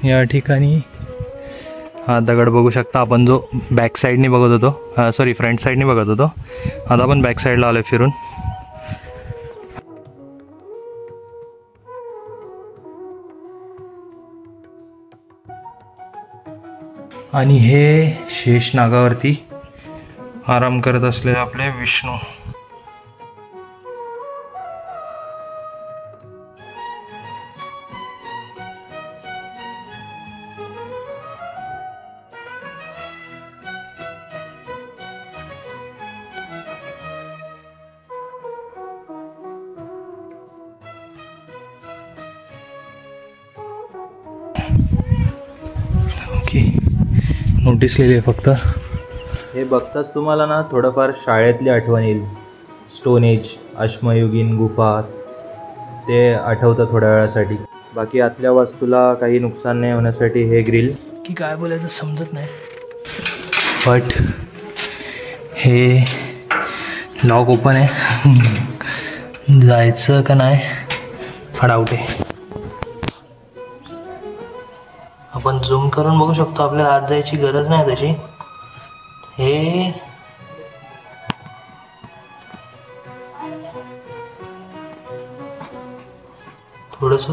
या ठिकाणी हा दगड बघू शकता आपण, जो बॅक साईडने बघत होतो, सॉरी फ्रंट साईडने बघत होतो, आता आपण बॅक साईडला आलो फिरून. आणि हे शेष नागावरती आराम करत असलेले आपले विष्णू. नोटीस लिहिली आहे फक्त. हे बघताच तुम्हाला ना थोडंफार शाळेतली आठवण येईल. स्टोन एज, अश्मयुगीन गुफा ते आठवतं थोड्या वेळासाठी. बाकी आतल्या वास्तूला काही नुकसान नाही होण्यासाठी हे ग्रिल, की काय बोलायचं समजत नाही, बट हे लॉक ओपन आहे. जायचं का नाही हा डाऊट आहे. आपण झूम करून बघू शकतो, आपल्याला आत जायची गरज नाही तशी. हे थोडस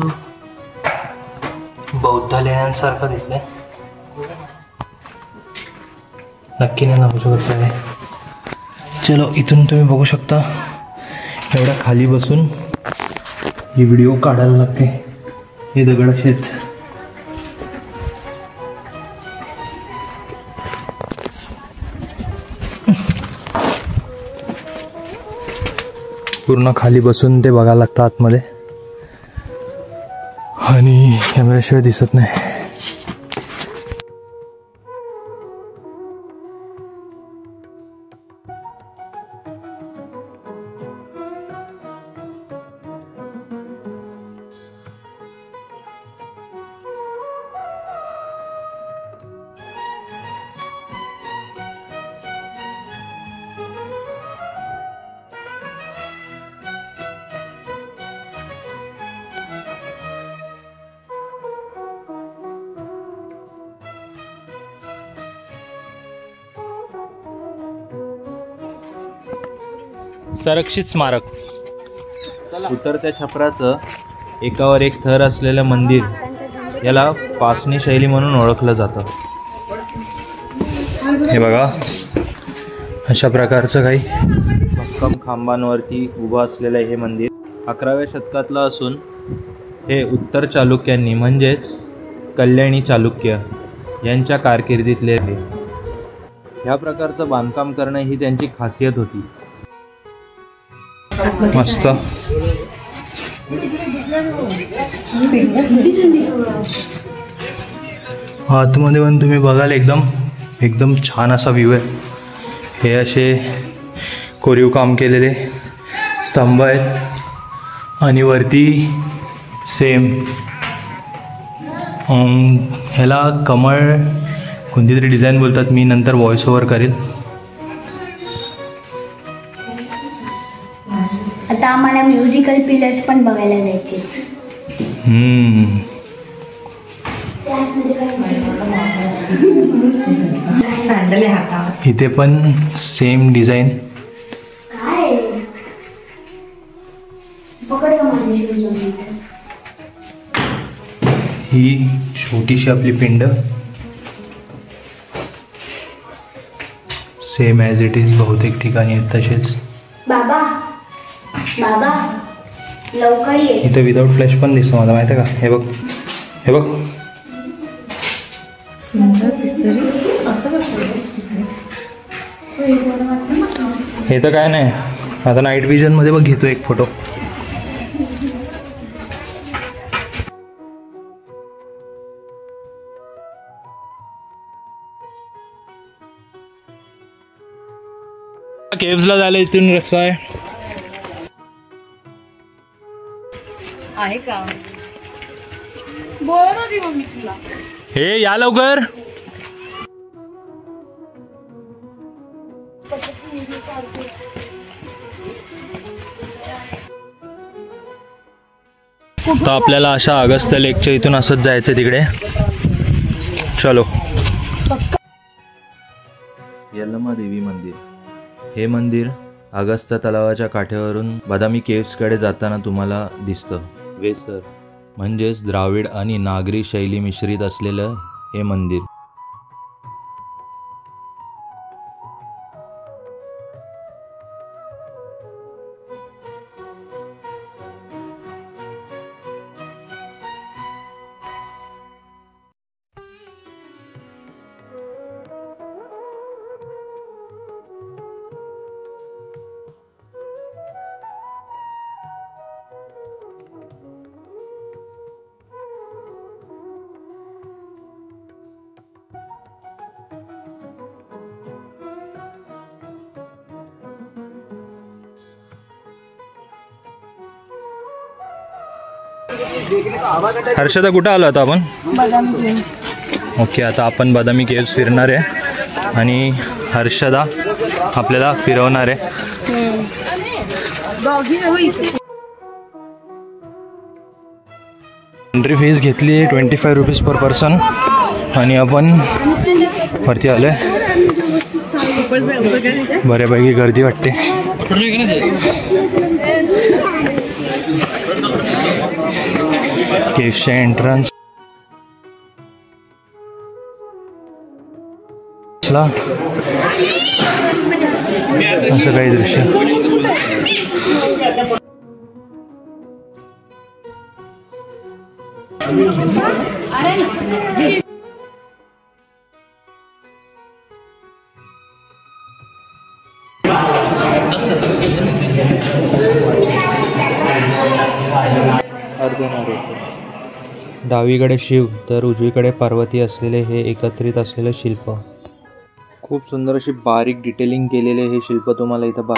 बौद्ध लेण्यांसारखं दिसतंय. नक्की नाही जाऊ शकत आहे. चलो इथून तुम्ही बघू शकता, एवढ्या खाली बसून ही व्हिडिओ काढायला लागते. हे दगड असे आहेत. पूर्ण खाली बसून ते बघायला लागतं आतमध्ये, आणि कॅमेऱ्याशिवाय दिसत नाही. संरक्षित स्मारक. उतरत्या छपराचं एकावर एक थर असलेलं मंदिर, याला फासणी शैली म्हणून ओळखलं जातं. हे बघा, अशा प्रकारचं काही भक्कम खांबांवरती उभं असलेलं हे मंदिर 11व्या शतकातलं असून हे उत्तर चालुक्यांनी म्हणजेच कल्याणी चालुक्य यांच्या कारकिर्दीतले आहे. ह्या प्रकारचं बांधकाम करणं ही त्यांची खासियत होती. मस्त. आतमध्ये पण तुम्ही बघाल एकदम छान असा व्ह्यू आहे. हे असे कोरीव काम केलेले स्तंभ आहेत आणि वरती सेम ह्याला कमळ कोणती तरी डिझाईन बोलतात. मी नंतर व्हॉइस ओव्हर करेल. आता आम्हाला म्युझिकल पिलर्स पण बघायला जायचे. इथे पण सेम डिझाईन. ही छोटीशी आपली पिंड सेम ॲज इट इज बहुतेक ठिकाणी आहेत तसेच. बाबा लवकर ये. इथे विदाउट फ्लॅश पण दिसतो मला, माहिती आहे का? हे बघ हे तर काय नाही. आता नाईट विजन मध्ये बघ घेतो एक फोटो. केव्सला जायला इथून रस्ता आहे का? बोला ना ती मम्मी तुला. हे या लवकर. तर आपल्याला अशा अगस्त्य लेकच्या इथून असंच जायचं तिकडे. चलो. यल्लमा देवी मंदिर. हे मंदिर अगस्त्य तलावाच्या काठावरून बदामी केव्सकडे जाताना तुम्हाला दिसतं. वेसर म्हणजेच द्राविड आणि नागरी शैली मिश्रित असलेलं हे मंदिर. हर्षदा कुठं आलो आता आपण? ओके, आता आपण बदामी केव्स फिरणार आहे आणि हर्षदा आपल्याला फिरवणार आहे. एंट्री फीस घेतली आहे 25 रुपीज पर पर्सन आणि आपण वरती आलो आहे. बऱ्यापैकी गर्दी वाटते. केव्सच्या एंट्रन्स असं काही दृश्य. डावीकडे शिव तर उजवीकडे पार्वती असलेले हे एकत्रित असलेले शिल्प. खूप सुंदर अशी बारीक डिटेलिंग केलेले हे शिल्प तुम्हाला इथं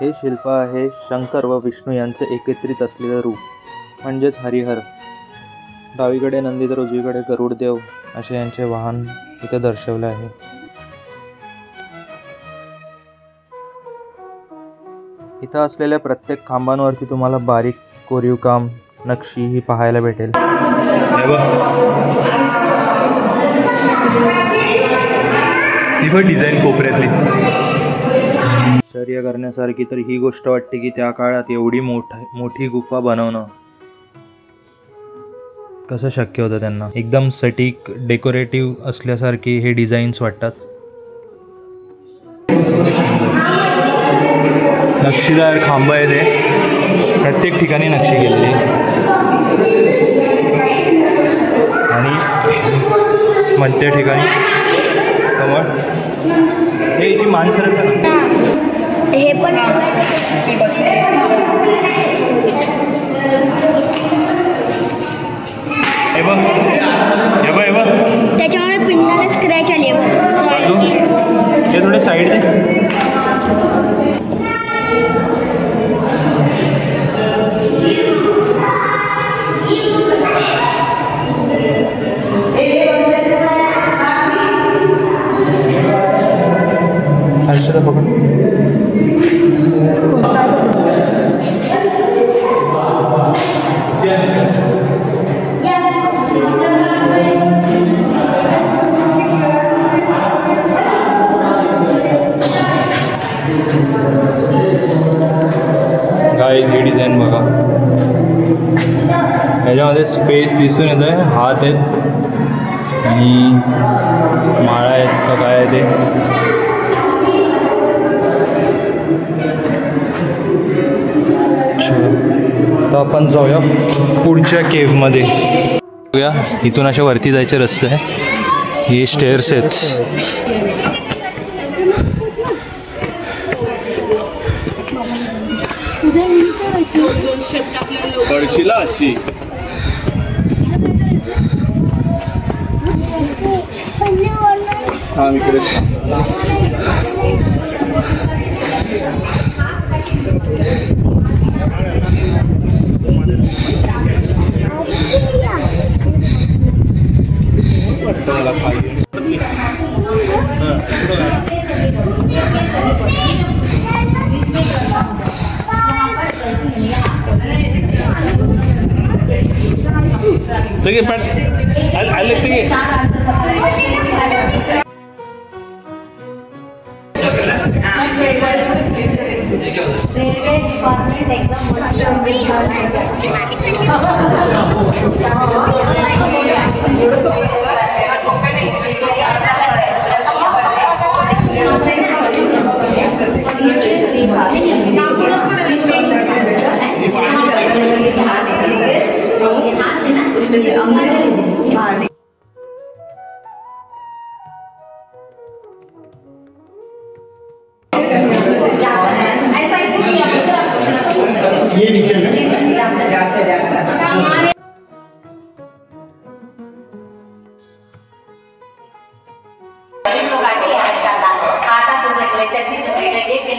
हे शिल्प आहे शंकर व विष्णू यांचे एकत्रित असलेलं रूप म्हणजेच हरिहर. डावीकडे नंदी तर उजवीकडे गरुडदेव असे यांचे वाहन इथे दर्शवले आहे. इथं असलेल्या प्रत्येक खांबांवरती तुम्हाला बारीक कोरीव काम नक्षी ही पाहायला भेटेल. डिझाईन कोपऱ्यातली आश्चर्य करण्यासारखी तर ही गोष्ट वाटते की त्या काळात एवढी मोठी गुफा बनवणं कसं शक्य होतं त्यांना. एकदम सटीक डेकोरेटिव्ह असल्यासारखी हे डिझाईन्स वाटतात. नक्षीदार खांब आहे ते, प्रत्येक ठिकाणी नक्षी केलेली आणि मध्य ठिकाणी कमळ. हे जी माणसं हे पण त्याच्यामुळे पिंडाला स्क्रॅच आली हे थोडे साईड दे. हर्षदा पकड. गाइस हे डिझाईन बघा. याच्यामध्ये स्पेस दिसून येत आहे. हात आहेत आणि माळा आहेत का काय आहे ते. तर आपण जाऊया पुढच्या केव्हमध्ये. इथून अशा वरती जायचे रस्ते आहे. हे स्टेअर्स आहेत. पडशीला अशी हा इकडे रेल्वे डिपार्टमेंट उसमें से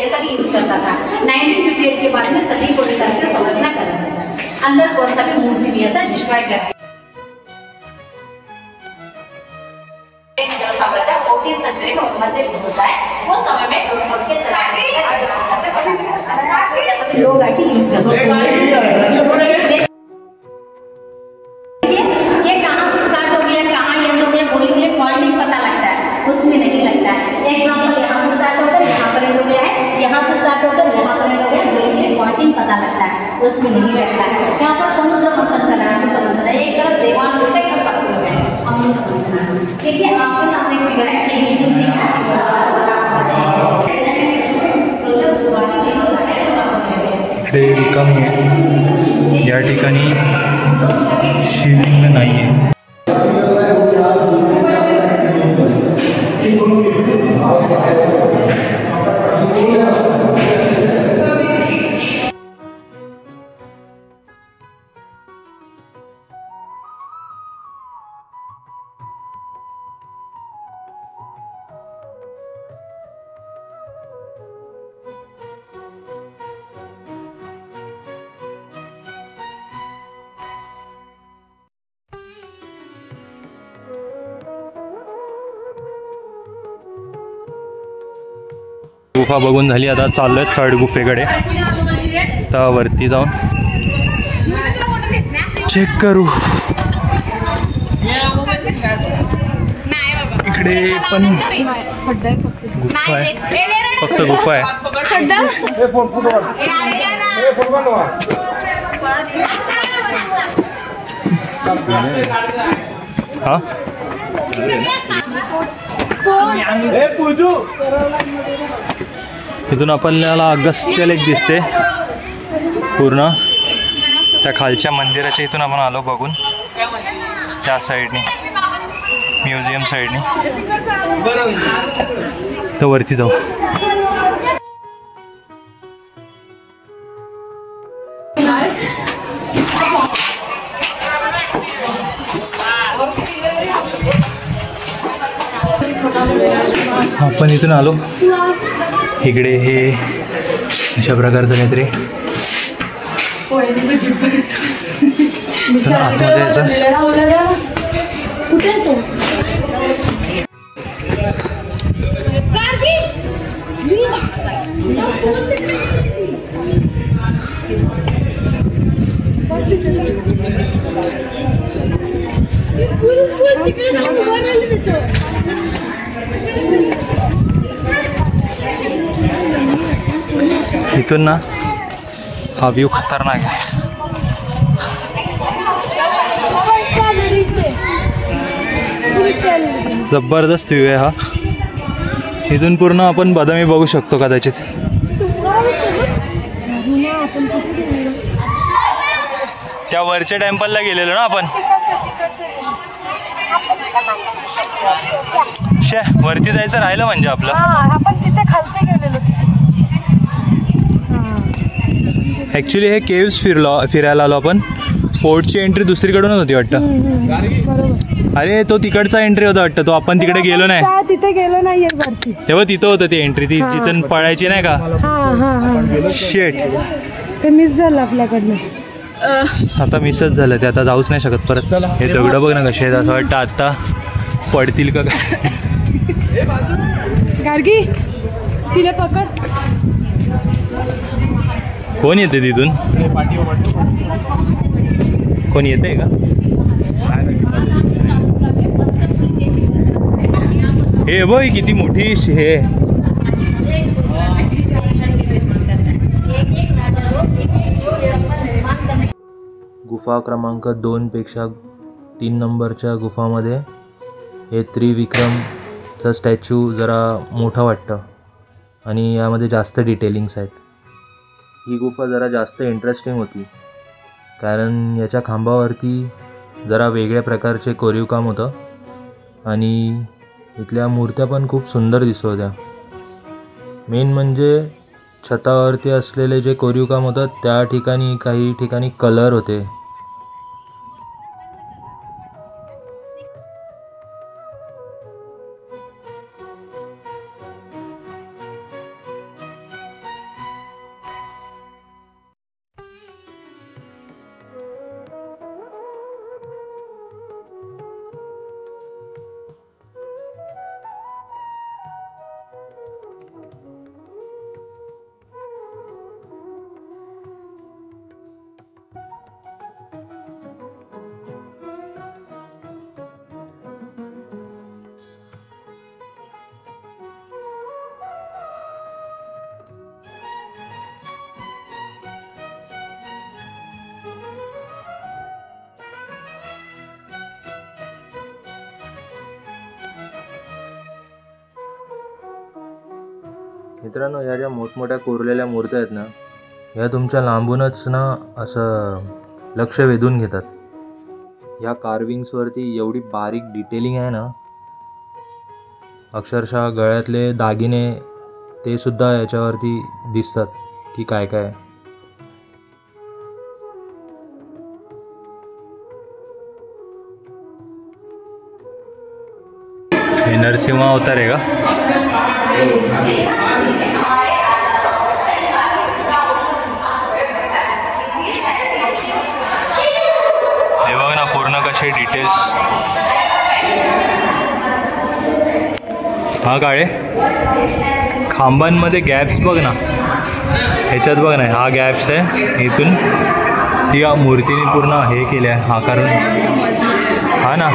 सभी यूज करता था। 1958 के बाद में सभी को करके संरचना कर रहा था। अंदर कौन सा भी मूर्ति भी ऐसा डिस्क्राइब करते साम्राज्य 14th सेंचुरी में मध्य होता है, वो समय में टूट के सभी लोग आके यूज कर सकते हैं। ये कहाँ से स्टार्ट हो गया, कहाँ ये हो गया, बोलेंगे पॉइंटिंग पता लगता है, उसमें नहीं लगता है। एग्जाम्पल यहाँ से स्टार्ट होकर यहाँ पर एंड हो गया है, यहाँ से स्टार्ट होकर यहाँ पर एंड हो गया, बोलेंगे पॉइंटिंग पता लगता है, उसमें नहीं लगता है। यहाँ पर समुद्र मंथन का नाम तो बनता है, एक तरफ देवान होता है, एक तरफ पत्थर होता है, अमृत मंथन। ठीक है, आपके सामने फिगर है रिकामी आहे, या ठिकाणी शिवलिंग नाही आहे। गुफा बघून झाली, आता चाललोय थर्ड गुफेकडे। तर वरती जाऊन चेक करू। इकडे पण गुफा आहे, फक्त गुफा आहे। हा इथून आपल्याला अगस्त्य लेक दिसते पूर्ण, त्या खालच्या मंदिराच्या इथून आपण आलो बघून, त्या साईडने म्युझियम साईडने। तर वरती जाऊ। आपण इथून आलो, इकडे हे अशा प्रकारचं काहीतरी आतमध्ये यायचं। इथून ना हा व्यू खतरनाक आहे, जबरदस्त व्यू आहे हा। इथून पूर्ण आपण बदामी बघू शकतो कदाचित। त्या वरच्या टेम्पलला गेलेलो ना आपण, शे वरती जायचं राहिलं म्हणजे आपलं। आपण तिथे खालती गेलेलो। ॲक्च्युली हे केव्स फिरायला आलो आपण. फोर्टची एंट्री दुसरीकडूनच होती वाटतं. अरे तो तिकडचा एंट्री होता वाटतं, तो आपण तिकडे गेलो नाही. तिथे गेलो नाहीये वरती. तेव्हा तिथं होतं ती एंट्री, ती तिथून पळायची नाही का. शेट ते मिस झालं आपल्याकडनं. आता मिसच झालं ते, आता जाऊच नाही शकत परत. हे दगडं बघ ना कसे आहेत, असं वाटतं आता पडतील का काय. गार्गी तिला पकड. कोण येते तिथून, कोण येते का. हे बघ किती मोठी हे. गुफा क्रमांक 2पेक्षा 3 नंबरच्या गुफामध्ये हे त्रिविक्रमचा स्टॅच्यू जरा मोठा वाटतं आणि यामध्ये जास्त डिटेलिंग्स आहेत. ही गुफा जरा जास्त इंटरेस्टिंग होती कारण याच्या खांबावरती जरा वेगळ्या प्रकारचे कोरीव काम होतं आणि इथल्या मूर्त्या पण खूप सुंदर दिसत होत्या. मेन म्हणजे छतावरती असलेले जे कोरीव काम होतं त्या ठिकाणी काही ठिकाणी कलर होते. मित्रांनो, ह्या ज्या मोठमोठ्या कोरलेल्या मूर्त्या आहेत ना, ह्या तुमच्या लांबूनच ना असं लक्ष वेधून घेतात. ह्या कार्विंग्सवरती एवढी बारीक डिटेलिंग आहे ना, अक्षरशः गळ्यातले दागिने ते सुद्धा याच्यावरती दिसतात की काय काय. हे नरसिंह अवतार आहे का. हे बघ ना पूर्ण कसे डिटेल्स. हा काळे खांबांमध्ये गॅप्स बघ ना, ह्याच्यात बघ ना हा गॅप्स आहे. इथून ती मूर्तीने पूर्ण हे केले आहे हा कारण हा ना.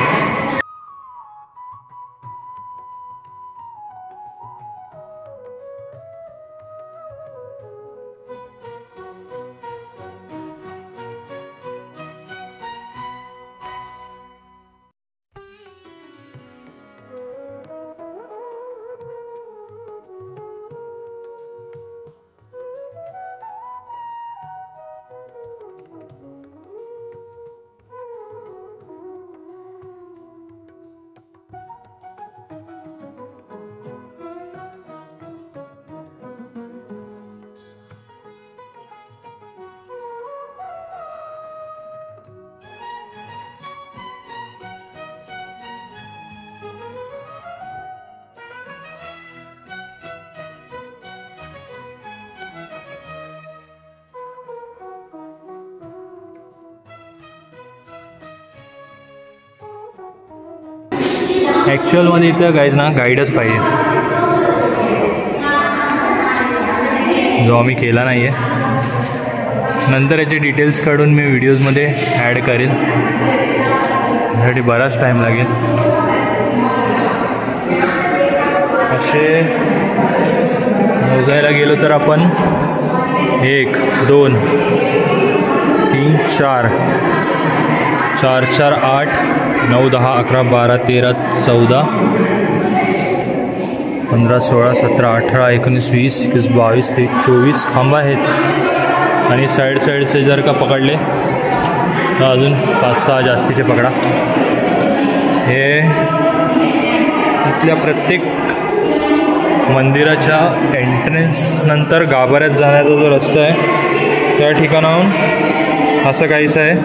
ॲक्च्युअलमध्ये इथं गाईज ना गाईडच पाहिजे, जो आम्ही केला नाही आहे. नंतर याचे डिटेल्स काढून मी व्हिडिओजमध्ये ॲड करेल, यासाठी बराच टाईम लागेल. असे मोजायला गेलो तर आपण 1 2 3 4 4 4 8 9 10 11 12 13 14 15 16 17 18 19 20 21 22 23 24 खांब आहेत आणि साईडचे जर का पकडले तर अजून 5-6 जास्तीचे पकडा. हे इथल्या प्रत्येक मंदिराच्या एंट्रन्स नंतर गाभाऱ्यात जाण्याचा जो रस्ता आहे त्या ठिकाणाहून असं काहीसं आहे.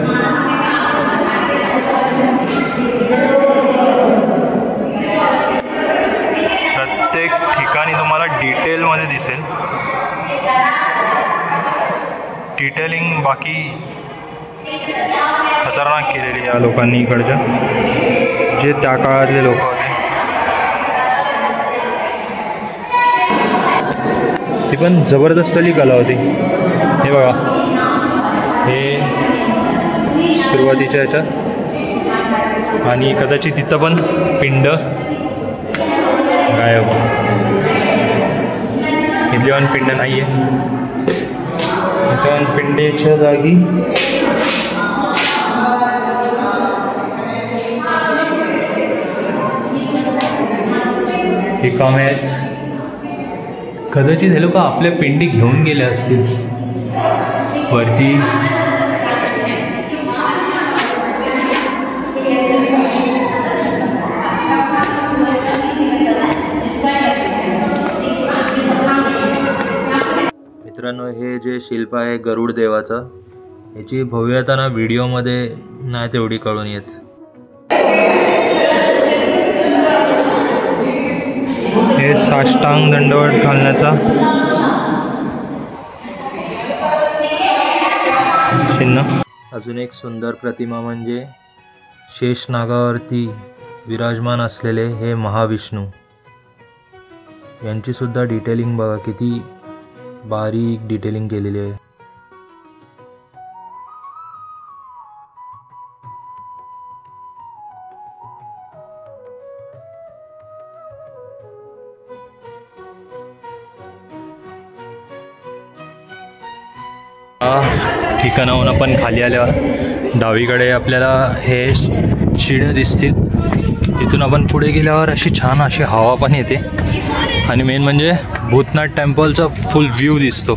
प्रत्येक ठिकाणी तुम्हाला डिटेलमध्ये दिसेल. डिटेलिंग बाकी खतरनाक केलेली या लोकांनी इकडच्या, जे त्या काळातले लोक होते. ती पण जबरदस्तली कला होती. हे बघा, हे सुरुवातीच्या ह्याच्यात, आणि कदाचित तिथं पण पिंड गायब. इथली पण पिंड नाही आहे. इथं पिंडेच्या जागी रिकामेच. कदाचित हे लोक आपल्या पिंडी घेऊन गेले असतील वरती. मित्रांनो, हे जे शिल्प आहे गरुड देवाचं, याची भव्यता ना व्हिडिओमध्ये नाही तेवढी कळून येत. हे साष्टांग दंडवत घालण्याचा चिन्ह. अजून एक सुंदर प्रतिमा म्हणजे शेषनागावरती विराजमान असलेले हे महाविष्णू. यांची सुद्धा डिटेलिंग बघा, किती बारीक डिटेलिंग केलेली आहे. ठिकाणाहून आपण खाली आल्यावर डावीकडे आपल्याला हे शिड्या दिसतील. तिथून आपण पुढे गेल्यावर अशी छान अशी हवा पण येते, आणि मेन म्हणजे भूतनाथ टेम्पलचा फुल व्ह्यू दिसतो.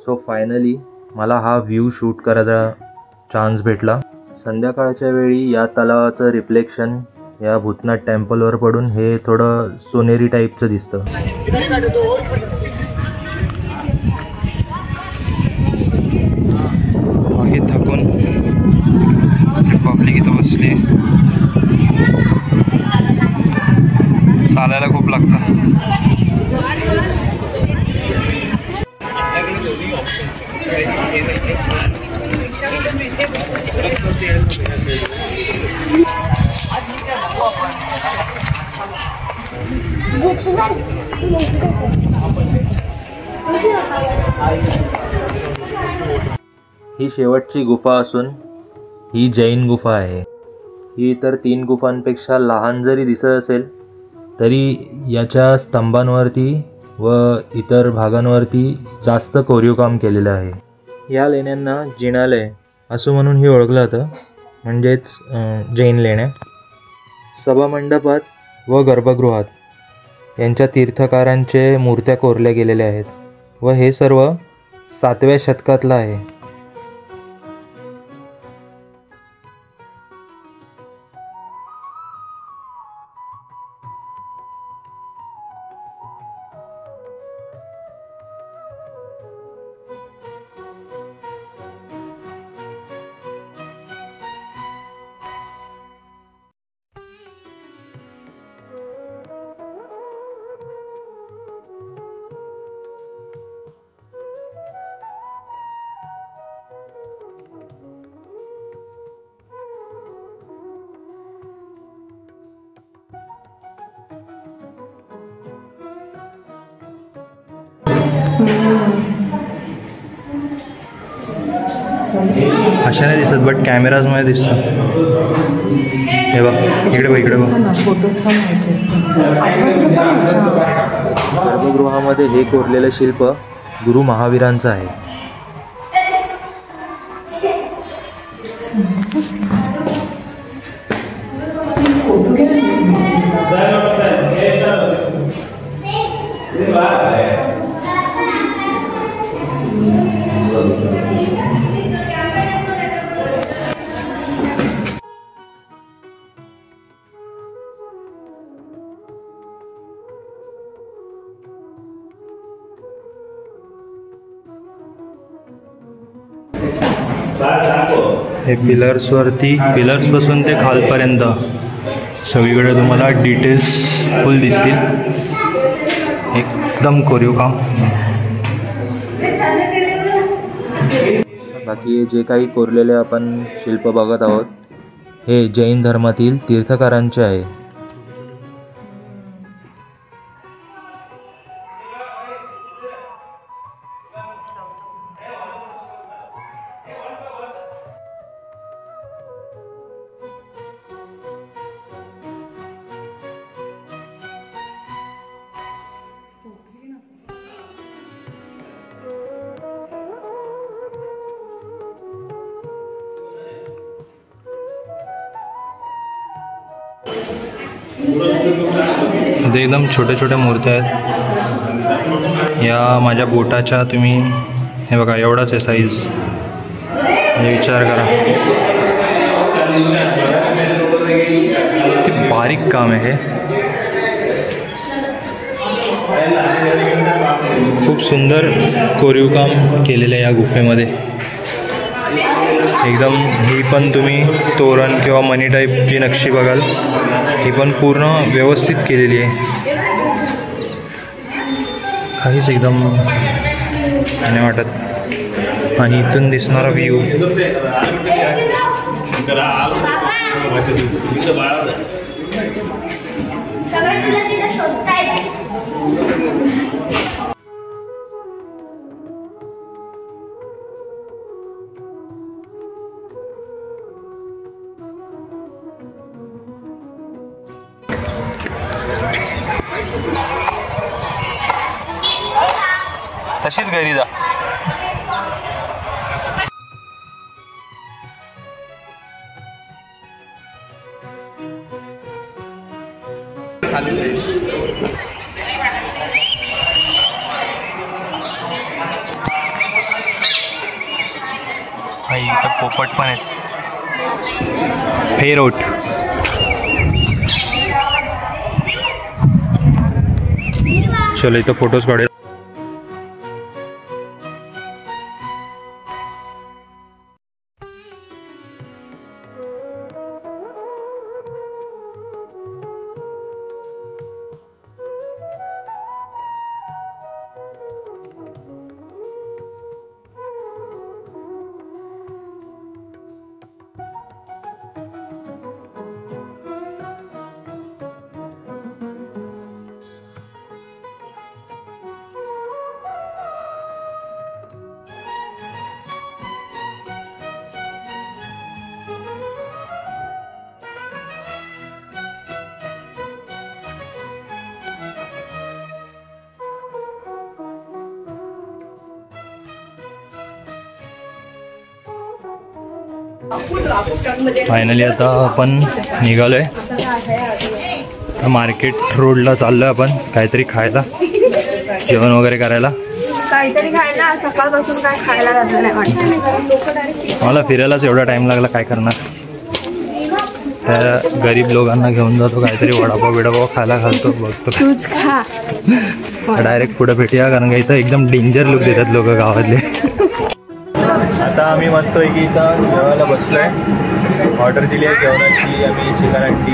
सो फायनली मला हा व्ह्यू शूट करायचा चान्स भेटला. संध्याकाळच्या वेळी या तलावाचं रिफ्लेक्शन या भूतनाथ टेम्पलवर पडून हे थोडं सोनेरी टाईपचं दिसतं. बाकी थकून पब्लिक इथं बसली. चालायला खूप लागतं. ही शेवटची गुफा असून ही जैन गुफा आहे. ही इतर 3 गुफांपेक्षा लहान जरी दिसत असेल तरी याच्या स्तंभांवरती व इतर भागांवरती जास्त कोरीव काम केलेलं आहे. या लेण्यांना जिनालय असं म्हणून ही ओळखलं जातं, म्हणजेच जैन लेण्या. सभामंडपात व गर्भगृहात यांच्या तीर्थकारांचे मूर्त्या कोरल्या गेलेल्या आहेत, व हे सर्व 7व्या शतकातलं आहे. अशा नाही दिसत, बट कॅमेराजमध्ये दिसतं. हे बघ, इकडे बघ, इकडे बघ. गर्भगृहामध्ये हे कोरलेलं शिल्प गुरु महावीरांचं आहे. हे पिलर्स पासून ते खालपर्यंत सगळीकडे तुम्हाला डिटेल्स फुल दिसतील. एकदम कोरीव काम. बाकी जे काही कोरलेले आपण शिल्प बघत आहोत हे जैन धर्मातील तीर्थकारांचे आहे. ते एकदम छोटे छोटे मूर्त्या आहेत. या माझ्या बोटाच्या तुम्ही हे बघा एवढाच आहे साईज. विचार करा किती बारीक काम आहे हे. खूप सुंदर कोरीव काम केलेलं आहे या गुफेमध्ये. एकदम ही पण तुम्ही तोरण किंवा मनी टाईप जी नक्षी बघाल ही पण पूर्ण व्यवस्थित केलेली आहे. काहीच एकदम नाही वाटत. आणि इथून दिसणारा व्ह्यू तशीच घरी जा. इथं पोपट पण आहेत. फेरोट चलो इथं फोटोज काढूया. फायनली आता आपण निघालो आहे. मार्केट रोडला चाललो आहे आपण काहीतरी खायला, जेवण वगैरे करायला. काहीतरी खायला सकाळपासून काय खायला घातलं नाही वाटतं. मला फिरायलाच एवढा टाइम लागला, काय करणार. त्या गरीब लोकांना घेऊन जातो, काहीतरी वडापाव बिडापाव खायला घालतो. बघतो तूच खा. डायरेक्ट पुढे भेटूया, कारण का इथं एकदम डेंजर लुक देतात लोक गावातले. आता आम्ही मस्त आहे की इथं जेवायला बसलो आहे. ऑर्डर दिली आहे जेवणाची. आम्ही चिकन अंडी,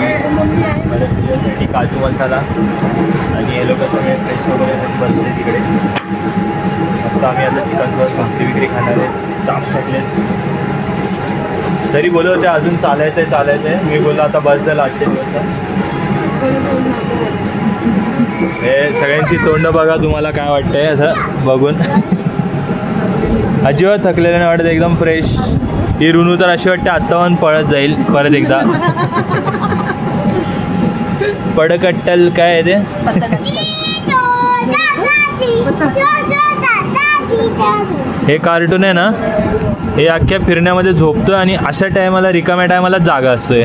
परत दिल्यासाठी काजू मसाला आणि हे लोक सगळे फ्रेश वगैरे बसले तिकडे. मस्त आम्ही आता चिकन भाकरी विक्री खाणार आहे. चाप खाल्ले तरी बोललो होते अजून चालायचं आहे. मी बोललो आता बस झालं 8 दिवस. हे सगळ्यांची तोंड बघा, तुम्हाला काय वाटतंय असं बघून. अजिबात थकलेलं नाही वाटत, एकदम फ्रेश. ही ऋनू तर अशी वाटते आत्तावन पळत जाईल परत एकदा. पडकट्टल काय आहे ते? हे कार्टून आहे ना, हे अख्ख्या फिरण्यामध्ये झोपतोय आणि अशा टायमाला, रिकाम्या टायमाला जागा असतोय.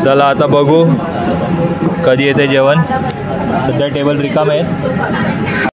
चला आता बघू कधी येते जेवण. सध्या टेबल रिकाम आहे.